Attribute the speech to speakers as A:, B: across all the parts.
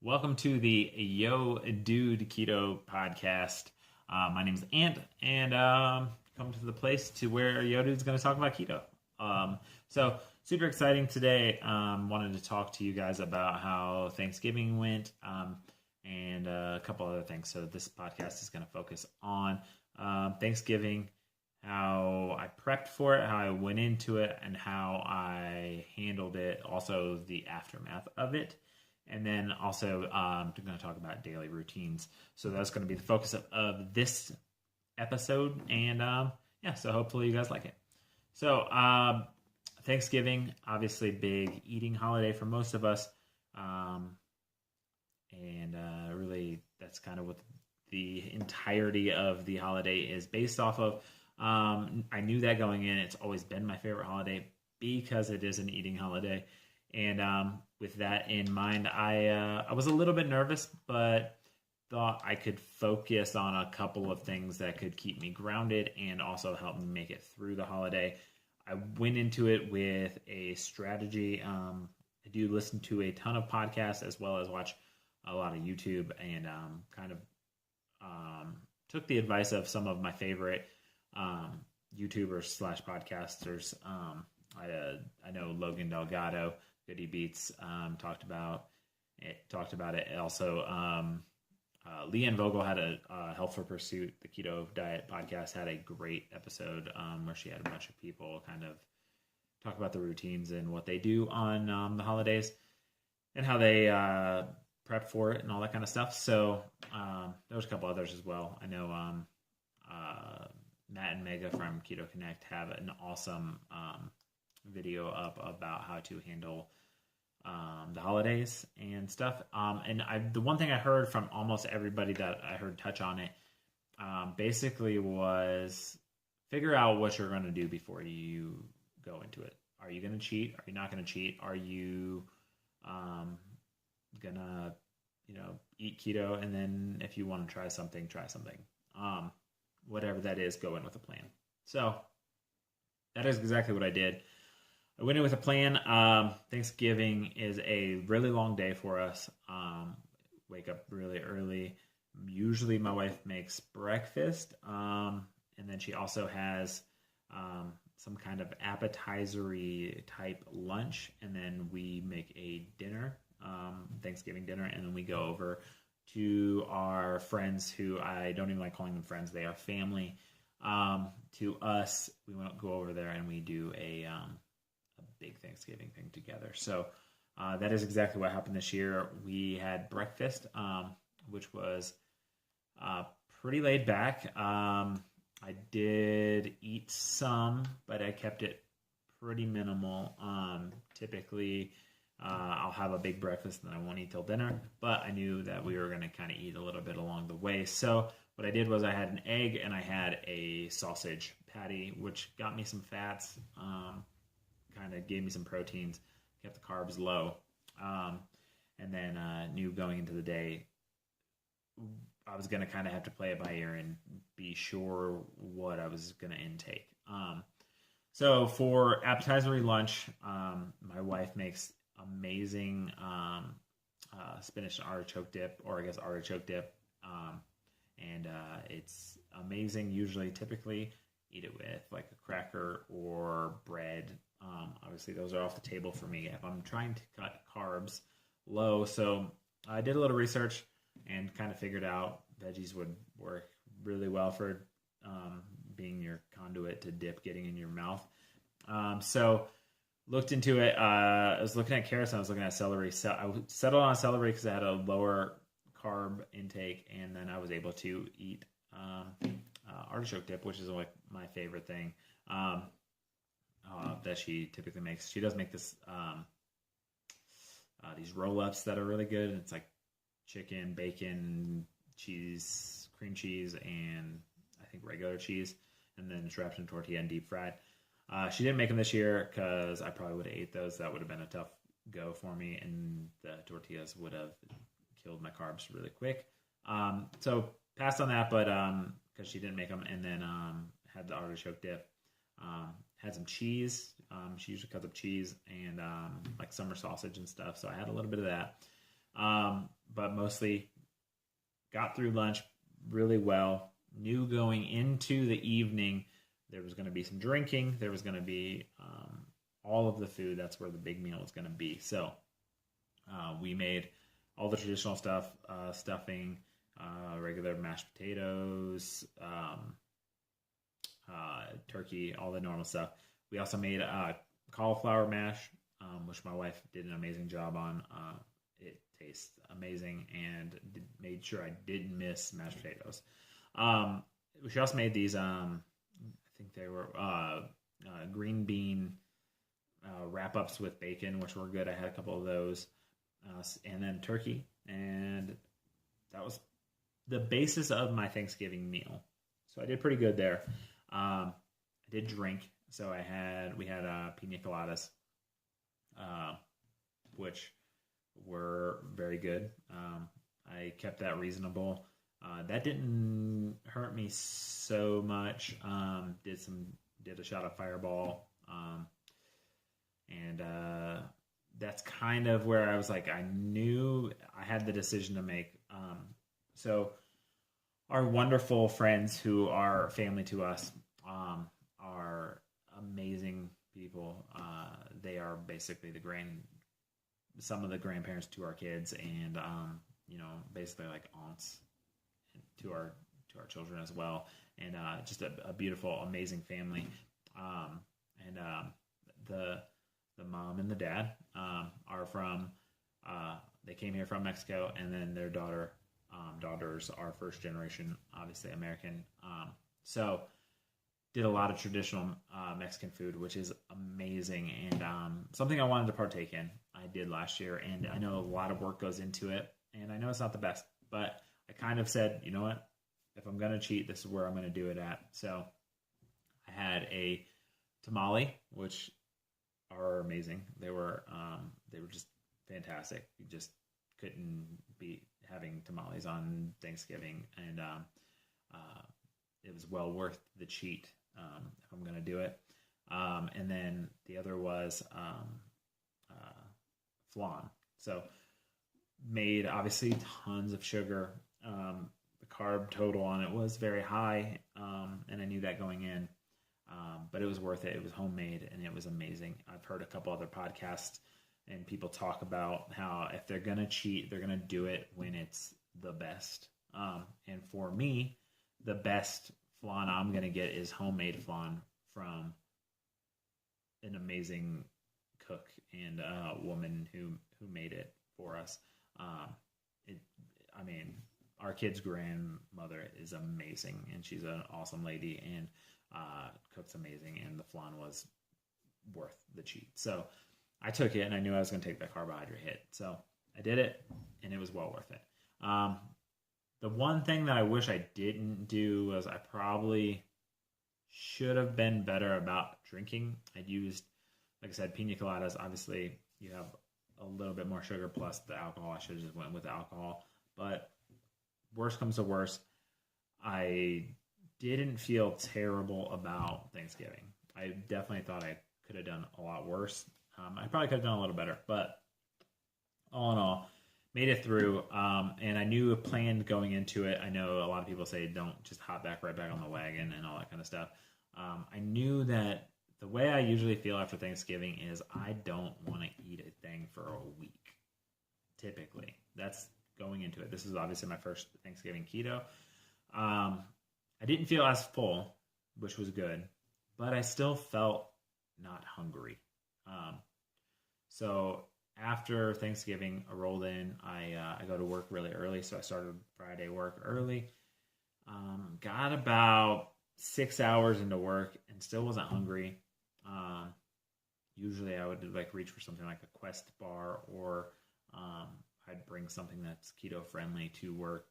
A: Welcome to the Yo Dude Keto podcast. My name is Ant, and come to the place to where Yo Dude's going to talk about keto. So super exciting today. Wanted to talk to you guys about how Thanksgiving went, and a couple other things. So this podcast is going to focus on Thanksgiving, how I prepped for it, how I went into it, and how I handled it. Also, the aftermath of it. And then also, I'm going to talk about daily routines. So that's going to be the focus of this episode. And yeah, so hopefully you guys like it. So Thanksgiving, obviously big eating holiday for most of us. And really, that's kind of what the entirety of the holiday is based off of. I knew that going in. It's always been my favorite holiday because it is an eating holiday. And with that in mind, I was a little bit nervous, but thought I could focus on a couple of things that could keep me grounded and also help me make it through the holiday. I went into it with a strategy. I do listen to a ton of podcasts as well as watch a lot of YouTube, and kind of took the advice of some of my favorite YouTubers slash podcasters. I know Logan Delgado, Goody Beats, talked about it. Also, Leanne Vogel had a Health Pursuit, the Keto Diet podcast, had a great episode where she had a bunch of people kind of talk about the routines and what they do on the holidays and how they prep for it and all that kind of stuff. So there was a couple others as well. I know Matt and Mega from Keto Connect have an awesome video up about how to handle the holidays and stuff. And the one thing I heard from almost everybody that I heard touch on it basically was figure out what you're going to do before you go into it. Are you going to cheat? Are you not going to cheat? Are you going to, eat keto? And then if you want to try something, try something. Whatever that is, go in with a plan. So that is exactly what I did. I went in with a plan. Thanksgiving is a really long day for us. Wake up really early. Usually my wife makes breakfast. And then she also has some kind of appetizer-y type lunch. And then we make a dinner, Thanksgiving dinner. And then we go over to our friends who I don't even like calling them friends. They are family. To us, we won't go over there and we do a big Thanksgiving thing together. So that is exactly what happened this year. We had breakfast, which was pretty laid back. I did eat some, but I kept it pretty minimal. Typically, I'll have a big breakfast and then I won't eat till dinner, but I knew that we were going to kind of eat a little bit along the way. So what I did was I had an egg and I had a sausage patty, which got me some fats, kind of gave me some proteins, kept the carbs low, and then knew going into the day I was going to kind of have to play it by ear and be sure what I was going to intake. So for appetizer lunch, my wife makes amazing spinach and artichoke dip, or I guess artichoke dip, and it's amazing. Typically eat it with like a cracker or bread. Obviously those are off the table for me if I'm trying to cut carbs low. So I did a little research and kind of figured out veggies would work really well for being your conduit to dip getting in your mouth. So looked into it. I was looking at carrots and I was looking at celery. So I settled on celery because I had a lower carb intake, and then I was able to eat artichoke dip, which is like my favorite thing that she typically makes. She does make this these roll-ups that are really good. It's like chicken, bacon, cheese, cream cheese, and I think regular cheese, and then it's wrapped in tortilla and deep fried. She didn't make them this year because I probably would have ate those. That would have been a tough go for me, and the tortillas would have killed my carbs really quick. So passed on that, but because she didn't make them, and then had the artichoke dip. Had some cheese. She usually cuts up cheese and like summer sausage and stuff. So I had a little bit of that. but mostly got through lunch really well. Knew going into the evening there was going to be some drinking. There was going to be all of the food. That's where the big meal was going to be. So we made all the traditional stuff, stuffing, regular mashed potatoes, turkey, all the normal stuff. We also made cauliflower mash, which my wife did an amazing job on. It tastes amazing, and made sure I didn't miss mashed potatoes. She also made these. I think they were green bean wrap ups with bacon, which were good. I had a couple of those, and then turkey, and that was the basis of my Thanksgiving meal. So I did pretty good there. I did drink, so we had pina coladas, which were very good. I kept that reasonable. That didn't hurt me so much. Did a shot of Fireball, and that's kind of where I was like, I knew I had the decision to make. So our wonderful friends who are family to us are amazing people. They are basically some of the grandparents to our kids, and basically like aunts to our children as well, and just a beautiful, amazing family. The mom and the dad are from. They came here from Mexico, and then their daughters are first generation, obviously American. So did a lot of traditional Mexican food, which is amazing, and something I wanted to partake in. I did last year, and I know a lot of work goes into it, and I know it's not the best, but I kind of said, you know what? If I'm going to cheat, this is where I'm going to do it at. So I had a tamale, which are amazing. They were just fantastic. You just couldn't beat having tamales on Thanksgiving, and it was well worth the cheat if I'm going to do it. And then the other was flan. So made obviously tons of sugar. The carb total on it was very high, and I knew that going in. But it was worth it. It was homemade, and it was amazing. I've heard a couple other podcasts, and people talk about how if they're going to cheat, they're going to do it when it's the best. And for me, the best flan I'm going to get is homemade flan from an amazing cook and woman who made it for us. Our kid's grandmother is amazing, and she's an awesome lady, and cooks amazing, and the flan was worth the cheat. So I took it, and I knew I was going to take that carbohydrate hit. So I did it, and it was well worth it. The one thing that I wish I didn't do was I probably should have been better about drinking. I'd used, like I said, pina coladas. Obviously, you have a little bit more sugar plus the alcohol. I should have just went with alcohol. But worst comes to worst, I didn't feel terrible about Thanksgiving. I definitely thought I could have done a lot worse. I probably could have done a little better, but all in all, made it through. And I knew a plan going into it. I know a lot of people say don't just hop right back on the wagon and all that kind of stuff. I knew that the way I usually feel after Thanksgiving is I don't want to eat a thing for a week. Typically, that's going into it. This is obviously my first Thanksgiving keto. I didn't feel as full, which was good, but I still felt not hungry. So after Thanksgiving, I rolled in. I go to work really early, so I started Friday work early. Got about 6 hours into work and still wasn't hungry. Usually I would reach for something like a Quest bar, or I'd bring something that's keto friendly to work.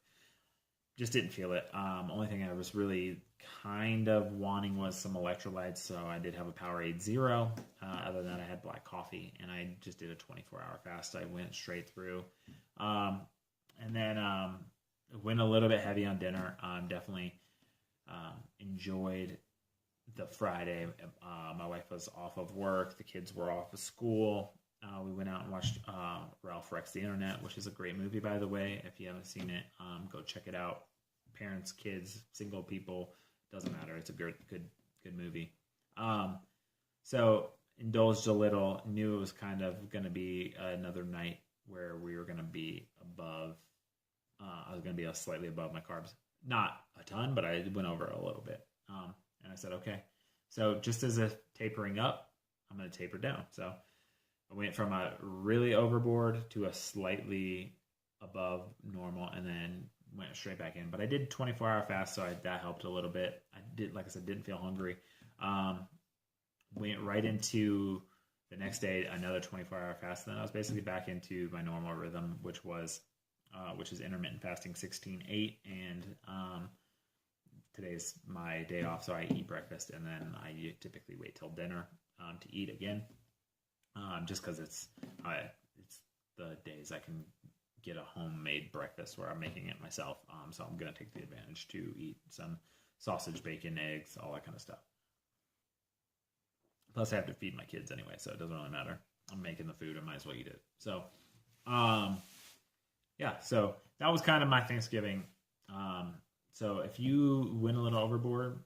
A: Just didn't feel it. Only thing I was really kind of wanting was some electrolytes, so I did have a Powerade Zero. Other than that, I had black coffee, and I just did a 24-hour fast. I went straight through. And then went a little bit heavy on dinner. Definitely enjoyed the Friday. My wife was off of work. The kids were off of school. We went out and watched Ralph Rex the Internet, which is a great movie, by the way. If you haven't seen it, go check it out. Parents, kids, single people, doesn't matter. It's a good movie. So indulged a little. Knew it was kind of going to be another night where we were going to be above. I was going to be slightly above my carbs, not a ton, but I went over a little bit. And I said, okay. So just as a tapering up, I'm going to taper down. So I went from a really overboard to a slightly above normal, and then went straight back in. But I did 24-hour fast, so that helped a little bit. I did, like I said, didn't feel hungry. Went right into the next day, another 24-hour fast. Then I was basically back into my normal rhythm, which is intermittent fasting 16-8, and today's my day off, so I eat breakfast, and then I typically wait till dinner to eat again, just because it's the days I can get a homemade breakfast where I'm making it myself. So I'm going to take the advantage to eat some sausage, bacon, eggs, all that kind of stuff. Plus, I have to feed my kids anyway, so it doesn't really matter. I'm making the food, I might as well eat it. So, yeah, so that was kind of my Thanksgiving. So if you went a little overboard,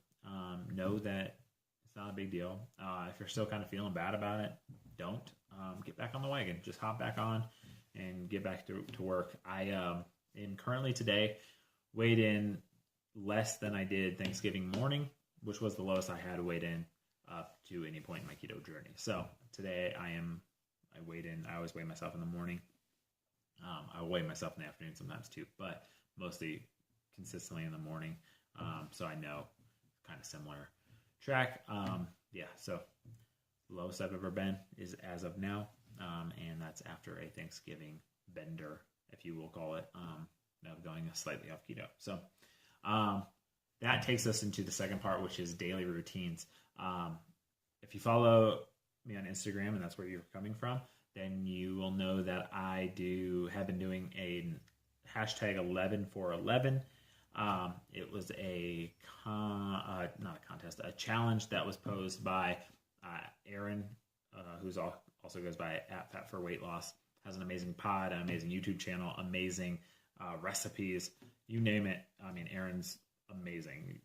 A: know that it's not a big deal. If you're still kind of feeling bad about it, don't. Get back on the wagon. Just hop back on and get back to work. I am currently today weighed in less than I did Thanksgiving morning, which was the lowest I had weighed in up to any point in my keto journey. So today I weighed in. I always weigh myself in the morning. I weigh myself in the afternoon sometimes too, but mostly consistently in the morning. So I know kind of similar track. Yeah, so lowest I've ever been is as of now. And that's after a Thanksgiving bender, if you will call it, of going slightly off keto. So that takes us into the second part, which is daily routines. If you follow me on Instagram, and that's where you're coming from, then you will know that I have been doing a hashtag 11 for 11. It was not a contest, a challenge that was posed by Aaron, who's also goes by @Fat for Weight Loss, has an amazing pod, an amazing YouTube channel, amazing recipes, you name it. I mean, Aaron's amazing.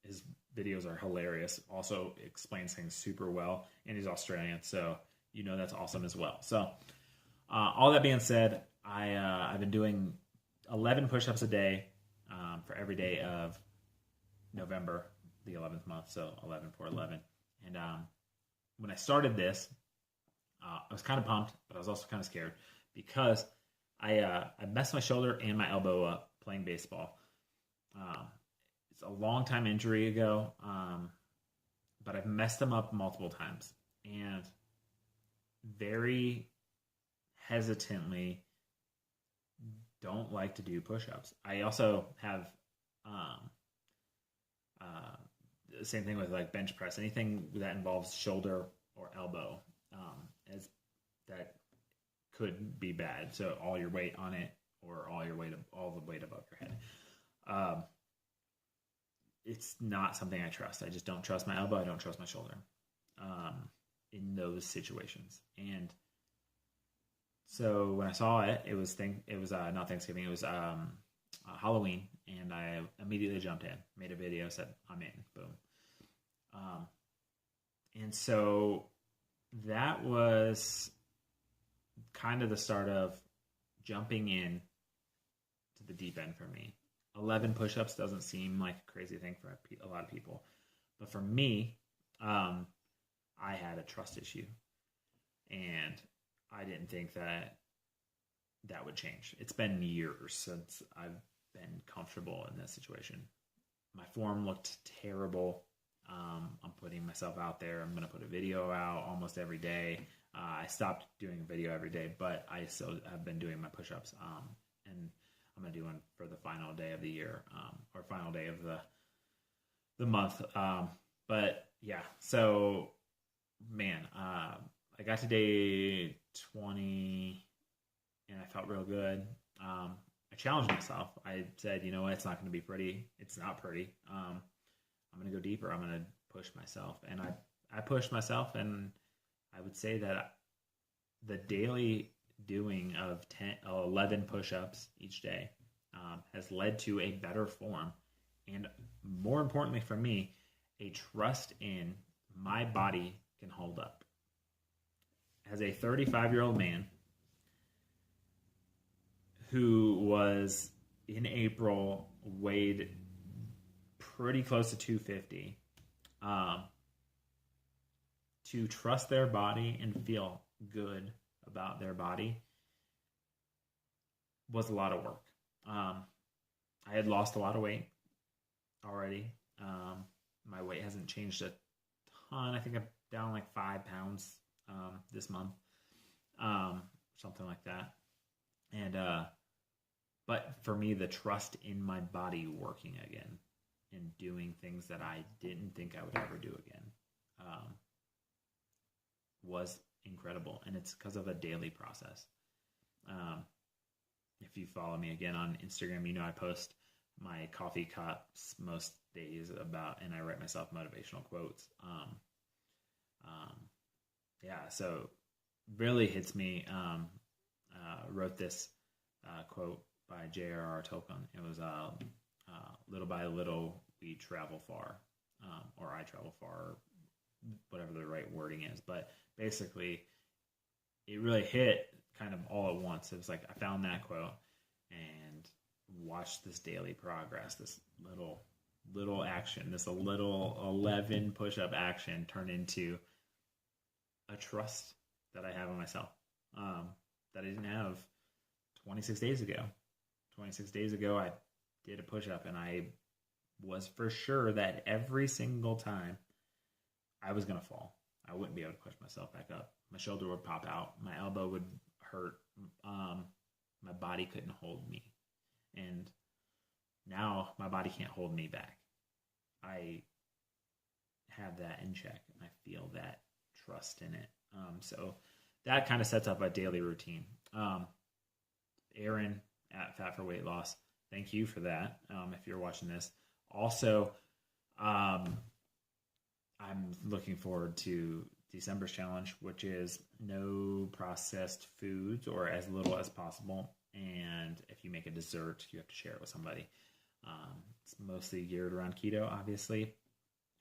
A: His videos are hilarious. Also explains things super well, and he's Australian, so that's awesome as well. So all that being said, I've been doing 11 push-ups a day for every day of November, the 11th month, so 11 for 11. And when I started this, I was kind of pumped, but I was also kind of scared because I messed my shoulder and my elbow up playing baseball. It's a long time injury ago, but I've messed them up multiple times, and very hesitantly don't like to do push-ups. I also have the same thing with like bench press. Anything that involves shoulder or elbow, as that could be bad. So all your weight on it, or all the weight above your head. It's not something I trust. I just don't trust my elbow. I don't trust my shoulder in those situations. And so when I saw it, it was not Thanksgiving. It was Halloween, and I immediately jumped in, made a video, said I'm in, boom. And so that was kind of the start of jumping in to the deep end for me. 11 push-ups doesn't seem like a crazy thing for a lot of people, but for me, I had a trust issue, and I didn't think that would change. It's been years since I've been comfortable in this situation. My form looked terrible. I'm putting myself out there. I'm going to put a video out almost every day. I stopped doing a video every day, but I still have been doing my push-ups. And I'm going to do one for the final day of the year, or final day of the month. But yeah, so man, I got to day 20 and I felt real good. I challenged myself. I said, you know what, it's not going to be pretty. It's not pretty. I'm going to go deeper. I'm going to push myself. And I pushed myself, and I would say that the daily doing of 11 push-ups each day has led to a better form, and more importantly for me, a trust in my body can hold up. As a 35-year-old man who was in April weighed pretty close to 250, to trust their body and feel good about their body was a lot of work. I had lost a lot of weight already. My weight hasn't changed a ton. I think I'm down like 5 pounds this month, something like that. And but for me, the trust in my body working again and doing things that I didn't think I would ever do again was incredible. And it's because of a daily process. If you follow me again on Instagram, you know I post my coffee cups most days and I write myself motivational quotes. So really hits me. Wrote this quote by J.R.R. Tolkien. It was little by little we travel far, or I travel far, whatever the right wording is. But basically, it really hit kind of all at once. It was like I found that quote and watched this daily progress, this little action, this little 11 push-up action turn into a trust that I have in myself that I didn't have 26 days ago. 26 days ago, I did a push-up, and I was for sure that every single time I was going to fall. I wouldn't be able to push myself back up. My shoulder would pop out. My elbow would hurt. My body couldn't hold me. And now my body can't hold me back. I have that in check, and I feel that trust in it. So that kind of sets up a daily routine. Aaron at Fat for Weight Loss, thank you for that. If you're watching this, also, I'm looking forward to December's challenge, which is no processed foods or as little as possible. And if you make a dessert, you have to share it with somebody. It's mostly geared around keto, obviously.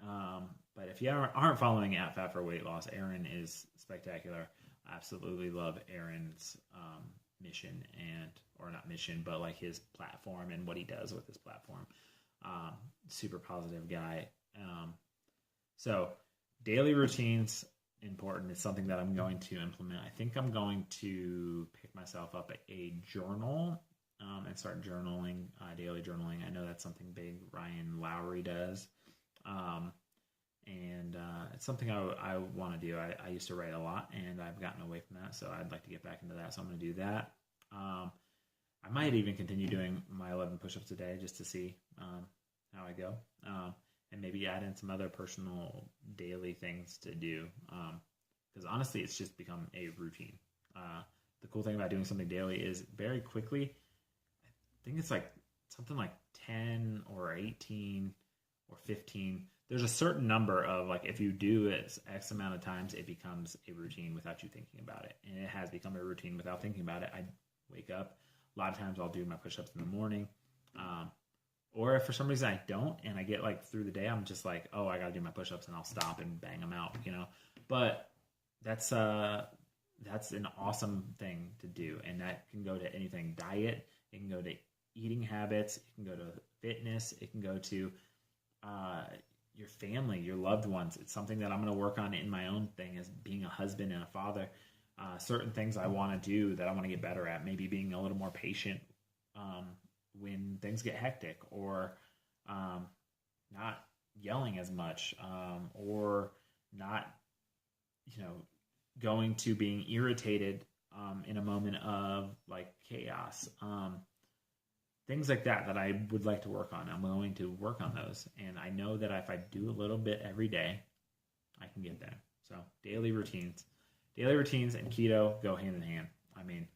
A: But if you aren't following at Fat for Weight Loss, Aaron is spectacular. I absolutely love Aaron's mission or not mission, but like his platform and what he does with his platform. Super positive guy. So daily routines, important. It's something that I'm going to implement. I think I'm going to pick myself up a journal and start journaling, daily journaling. I know that's something big Ryan Lowry does. And it's something I want to do. I used to write a lot, and I've gotten away from that, so I'd like to get back into that. So I'm going to do that. I might even continue doing my 11 push-ups a day just to see how I go, and maybe add in some other personal daily things to do. Because honestly, it's just become a routine. The cool thing about doing something daily is very quickly, I think it's like something like 10 or 18 or 15. There's a certain number of, like, if you do it X amount of times, it becomes a routine without you thinking about it. And it has become a routine without thinking about it. I wake up. A lot of times I'll do my push-ups in the morning. Or if for some reason I don't, and I get like through the day, I'm just like, oh, I got to do my push-ups, and I'll stop and bang them out, But that's an awesome thing to do. And that can go to anything: diet. It can go to eating habits. It can go to fitness. It can go to your family, your loved ones. It's something that I'm going to work on in my own thing as being a husband and a father. Certain things I want to do that I want to get better at, maybe being a little more patient when things get hectic, or not yelling as much, or not, going to being irritated in a moment of like chaos. Things like that I would like to work on. I'm willing to work on those. And I know that if I do a little bit every day, I can get there. So daily routines and keto go hand in hand. I mean,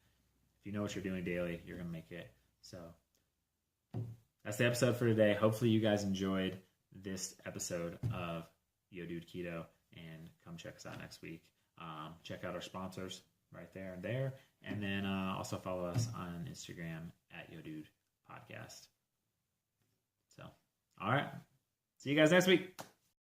A: if you know what you're doing daily, you're going to make it. So that's the episode for today. Hopefully you guys enjoyed this episode of Yo Dude Keto, and come check us out next week. Check out our sponsors. right there and there. And then also follow us on Instagram at YoDude Podcast. So, all right. See you guys next week.